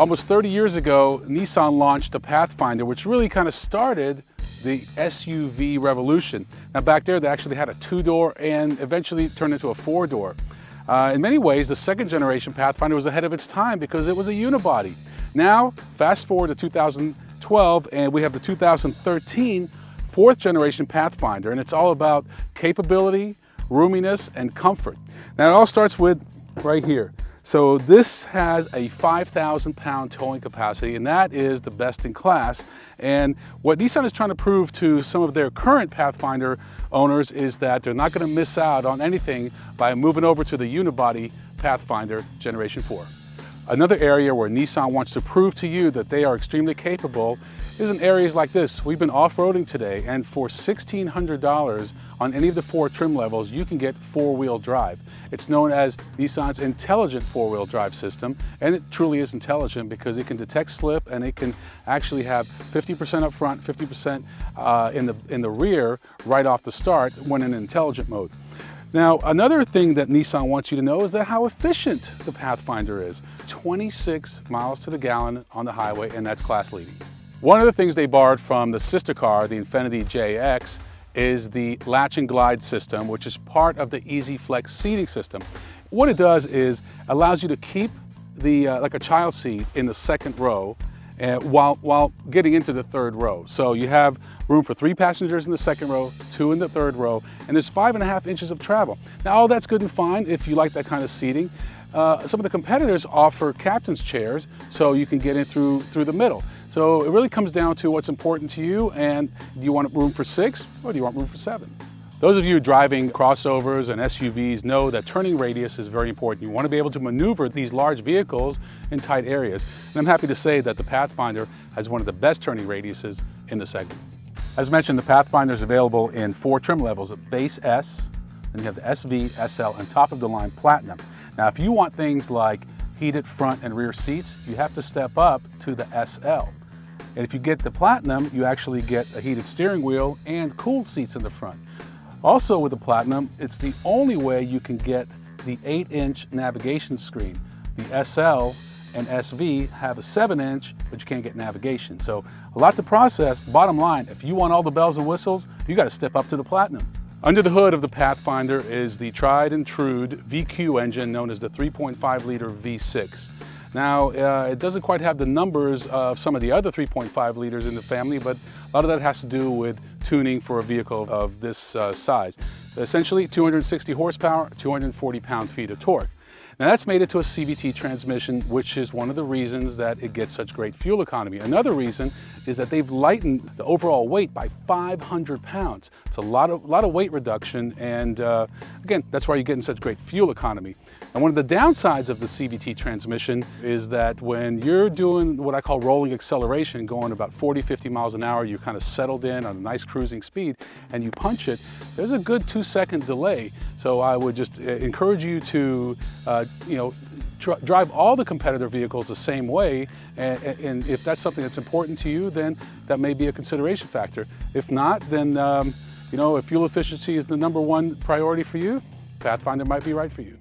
Almost 30 years ago, Nissan launched the Pathfinder, which really kind of started the SUV revolution. Now back there, they actually had a 2-door and eventually turned into a 4-door. In many ways, the second generation Pathfinder was ahead of its time because it was a unibody. Now, fast forward to 2012, and we have the 2013 fourth generation Pathfinder, and it's all about capability, roominess, and comfort. Now it all starts with right here. So this has a 5,000 pound towing capacity, and that is the best in class. And what Nissan is trying to prove to some of their current Pathfinder owners is that they're not going to miss out on anything by moving over to the unibody Pathfinder Generation 4. Another area where Nissan wants to prove to you that they are extremely capable is in areas like this. We've been off-roading today, and for $1,600 on any of the 4 trim levels, you can get 4-wheel drive. It's known as Nissan's intelligent 4-wheel drive system, and it truly is intelligent because it can detect slip, and it can actually have 50% up front, 50% in the rear right off the start when in intelligent mode. Now, another thing that Nissan wants you to know is that how efficient the Pathfinder is. 26 miles to the gallon on the highway, and that's class leading. One of the things they borrowed from the sister car, the Infiniti JX, is the latch and glide system, which is part of the Easy Flex seating system. What it does is allows you to keep the like a child seat in the second row while getting into the third row. So you have room for 3 passengers in the second row, 2 in the third row, and there's 5.5 inches of travel. Now all that's good and fine if you like that kind of seating. Some of the competitors offer captain's chairs so you can get in through the middle. So it really comes down to what's important to you, and do you want room for 6 or do you want room for 7? Those of you driving crossovers and SUVs know that turning radius is very important. You want to be able to maneuver these large vehicles in tight areas. And I'm happy to say that the Pathfinder has one of the best turning radiuses in the segment. As mentioned, the Pathfinder is available in 4 trim levels, a base S, then you have the SV, SL, and top of the line Platinum. Now if you want things like heated front and rear seats, you have to step up to the SL. And if you get the Platinum, you actually get a heated steering wheel and cooled seats in the front. Also with the Platinum, it's the only way you can get the 8-inch navigation screen. The SL and SV have a 7-inch, but you can't get navigation. So a lot to process. Bottom line, if you want all the bells and whistles, you got to step up to the Platinum. Under the hood of the Pathfinder is the tried and true VQ engine known as the 3.5 liter V6. Now, it doesn't quite have the numbers of some of the other 3.5 liters in the family, but a lot of that has to do with tuning for a vehicle of this size. Essentially, 260 horsepower, 240 pound-feet of torque. Now that's made it to a CVT transmission, which is one of the reasons that it gets such great fuel economy. Another reason is that they've lightened the overall weight by 500 pounds. It's a lot of weight reduction, and again, that's why you're getting such great fuel economy. And one of the downsides of the CVT transmission is that when you're doing what I call rolling acceleration, going about 40, 50 miles an hour, you're kind of settled in on a nice cruising speed, and you punch it, there's a good 2-second delay. So I would just encourage you to, drive all the competitor vehicles the same way, and if that's something that's important to you, then that may be a consideration factor. If not, then if fuel efficiency is the #1 priority for you, Pathfinder might be right for you.